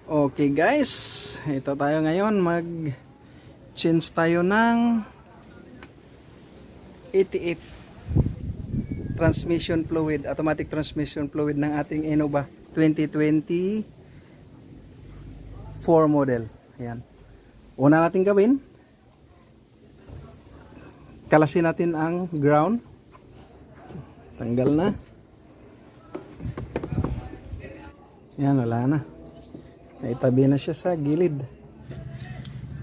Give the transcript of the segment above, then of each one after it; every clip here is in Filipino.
Okay guys, ito tayo ngayon, change tayo ng ATF transmission fluid, automatic transmission fluid ng ating Innova 2024 model. Ayan. Una natin gawin, kalasin natin ang ground. Tanggal na. Yan, wala na. Naitabi na siya sa gilid.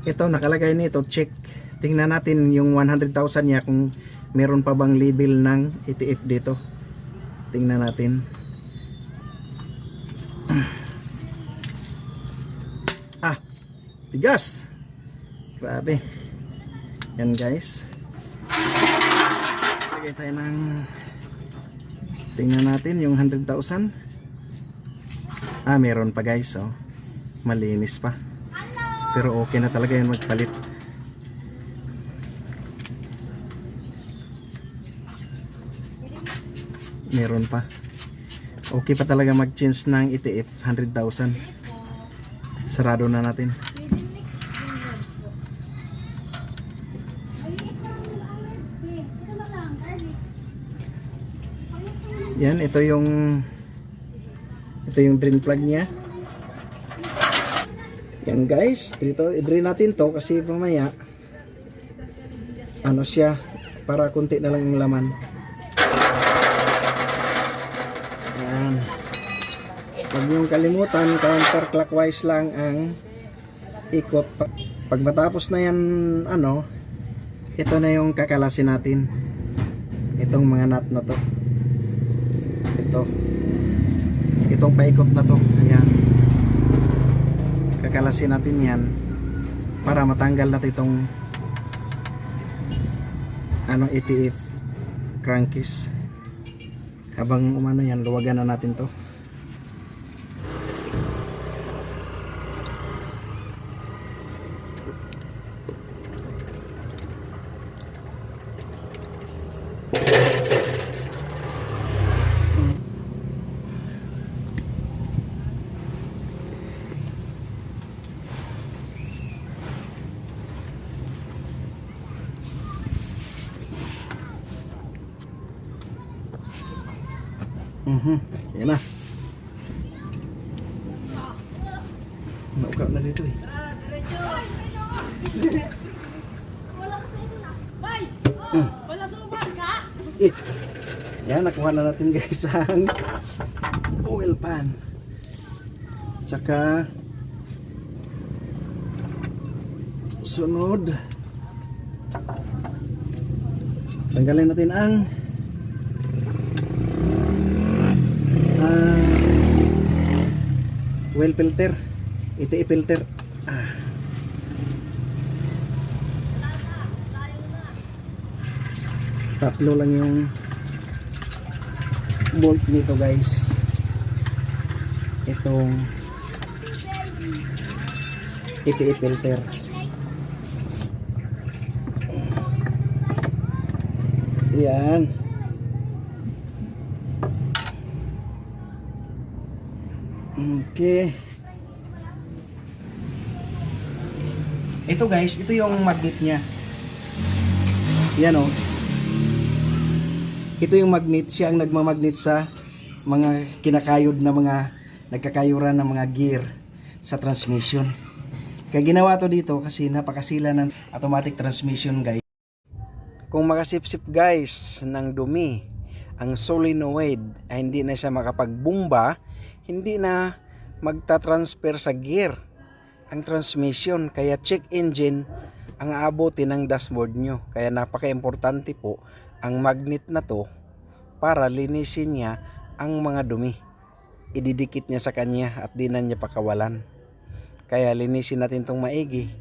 Ito, nakalagay nito, check. Tingnan natin yung 100,000 niya kung meron pa bang label ng ATF dito. Tingnan natin. Ah, tigas. Grabe. Yan guys. Lagay tayo ng, tingnan natin yung 100,000. Ah, meron pa guys, oh. Malinis pa. Pero okay na talaga yan magpalit. Meron pa. Okay pa talaga mag-change ng ETF 100,000. Sarado na natin. Yan, ito yung drain plug niya. Yan guys, dito i-drain natin to kasi mamaya ano siya, para konti na lang yung laman. Yan. Huwag niyong kalimutan, counterclockwise lang ang ikot. Pag matapos na yan, ito na yung kakalasin natin. Itong mga nut na to. Itong paikot na to. Ayan. Kakalasin natin yan para matanggal natin itong ATF crankcase. Habang umano yan, luwagan na natin to. Yan na. Naukaw na dito eh. Wala sumubas ka? Yan, nakuha na natin guys ang oil pan. Tsaka sunod, tanggalin natin ang oil filter, ATF filter. Tatlo lang yung bolt nito guys. Itong ATF filter. Yan. Okay. Ito guys, ito yung magnet niya. Yan oh. Ito yung magnet, siya ang nagmamagnet sa mga kinakayod na nagkakayuran ng mga gear sa transmission. Kaya ginawa to dito kasi napakasila ng automatic transmission guys. Kung makasipsip guys ng dumi ang solenoid ay hindi na siya makapagbumba, hindi na magta-transfer sa gear ang transmission. Kaya check engine ang aabotin ng dashboard nyo. Kaya napaka-importante po ang magnet na to para linisin niya ang mga dumi. Ididikit niya sa kanya at di na niya pakawalan. Kaya linisin natin tong maigi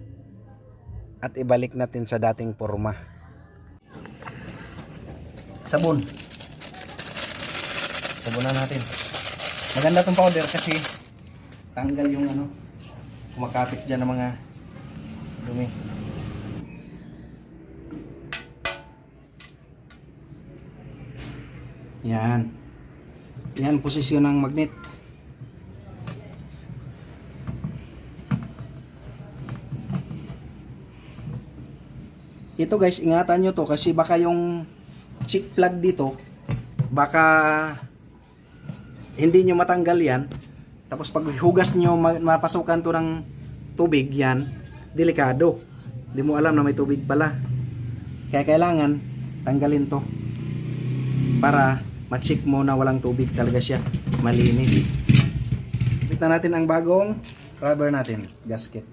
at ibalik natin sa dating forma. Sabon. Sabunan natin. Maganda tong powder kasi tanggal yung kumakapit dyan ng mga dumi. Yan. Yan posisyon ng magnet. ito guys, ingatan nyo to kasi baka yung cheek plug dito, baka hindi nyo matanggal yan. Tapos pag hugas nyo, mapasukan to ng tubig yan, delikado. Hindi mo alam na may tubig pala. Kaya kailangan tanggalin to para ma-check mo na walang tubig talaga siya, malinis. Kita natin ang bagong rubber natin, gasket.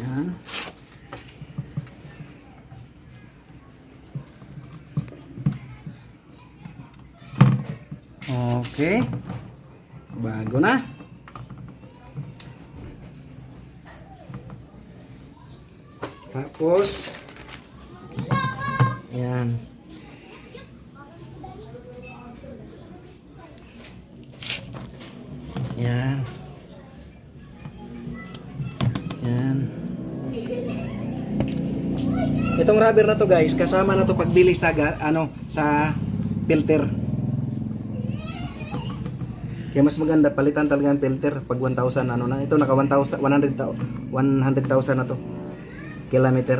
Yan. Okay. Bago na. Tapos yan. Yan. Yan. Itong rubber na to guys, kasama na to pagbili sa sa filter. Kaya mas maganda palitan talaga ang filter pag 1,000 ano na. Ito naka 100,000 na to. Kilometer.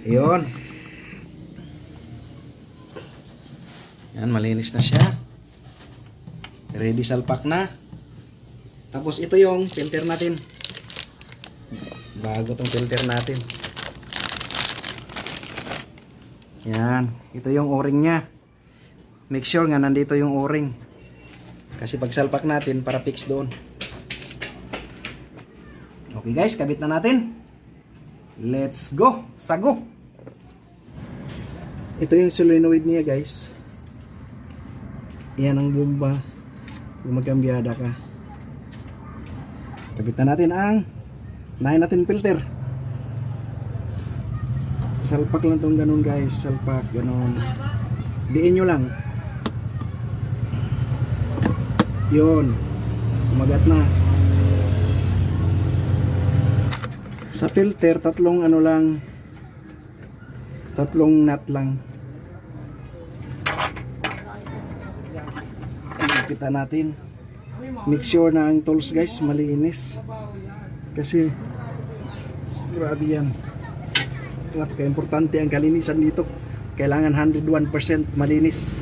Yun. Yan, malinis na siya. Ready salpak na. Tapos ito yung filter natin. Bago tong filter natin. Yan, ito yung o-ring nya. Make sure nga nandito yung o-ring. Kasi pag salpak natin para fix doon. Okay guys, kabit na natin. Let's go. Sago. Ito yung solenoid niya guys. Yan ang bomba. Kung magkambyada ka. Kabit na natin ang nahin natin filter. Salpak lang tong ganun guys. Salpak ganun. Diin nyo lang. Yun. Umagat na. Sa filter, tatlong nut lang. Kita natin. Make sure na ang tools guys malinis. Kasi grabe yan. Importante ang kalinisan dito. Kailangan 101% malinis.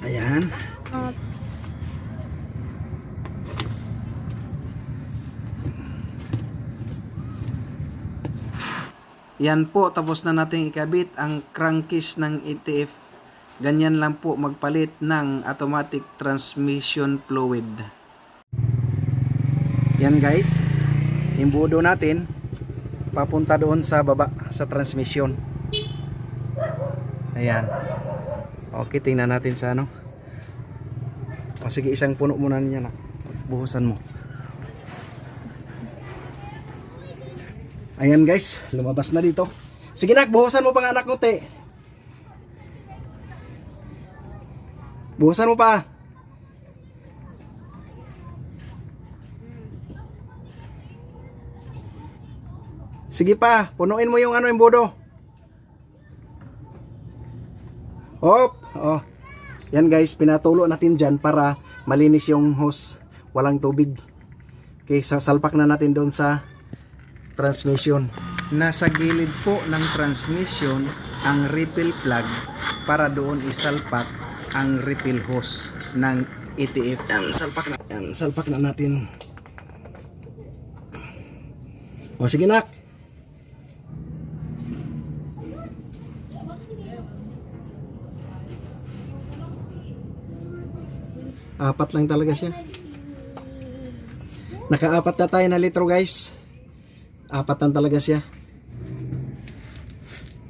Ayan. Yan po, tapos na natin ikabit ang crankcase ng ETF. Ganyan lang po magpalit ng automatic transmission fluid. Yan guys, imbudo natin papunta doon sa baba sa transmission. Ayan. Okay, tingnan natin sa ano. O sige, isang puno muna niya na. Buhusan mo. Ayan guys, lumabas na dito. Sige nak, buhusan mo pang anak mo te. Buhusan mo pa. Sige pa, punuin mo yung yung bodo. Hop, oh. Yan guys, pinatulo natin dyan para malinis yung hose. Walang tubig. Okay, salpak na natin doon sa transmission. Nasa gilid po ng transmission ang refill plug para doon isalpak ang refill hose ng ETF. Yan, salpak na natin. O sige nak. Apat lang talaga siya. Nakaapat na tayo na litro guys. Apat lang talaga siya.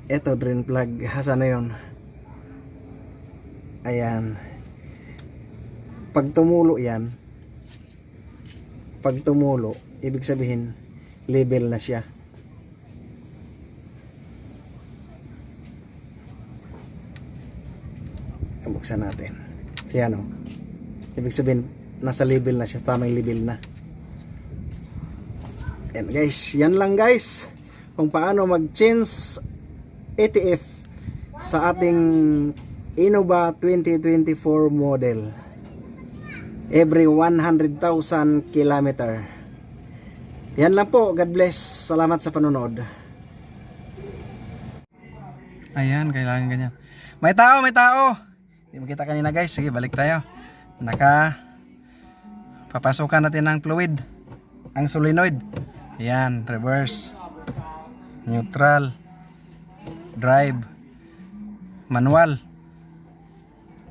Ito drain plug. Saan na yun? Ayan. Pag tumulo yan, ibig sabihin level na siya. Buksan natin. Ayan o. Ibig sabihin nasa level na siya. Tamang level na. Yan guys, yan lang guys kung paano mag-change ATF sa ating Innova 2024 model every 100,000 kilometer. Yan lang po. God bless. Salamat sa panonood. Ayan, kailangan ganyan. May tao, may tao. Hindi mo kita kanina guys. Sige, balik tayo. Papasukan natin ng fluid. Ang solenoid. Ayan, reverse. Neutral. Drive. Manual.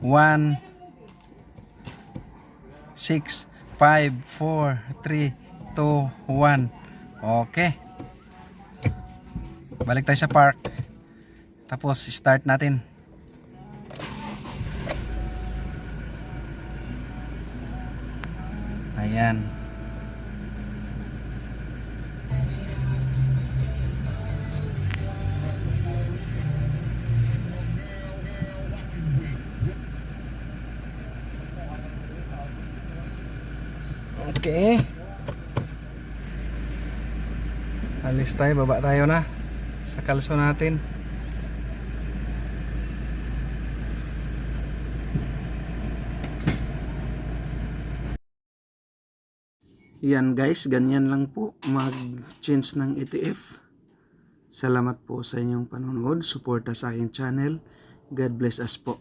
1 6 5 4 3 2 1. Okay. Balik tayo sa park. Tapos start natin. Ayan. Okay. Alis tayo, baba tayo na sa kalso natin. Yan guys, ganyan lang po mag-change ng ETF. Salamat po sa inyong panonood, suporta sa aking channel. God bless us po.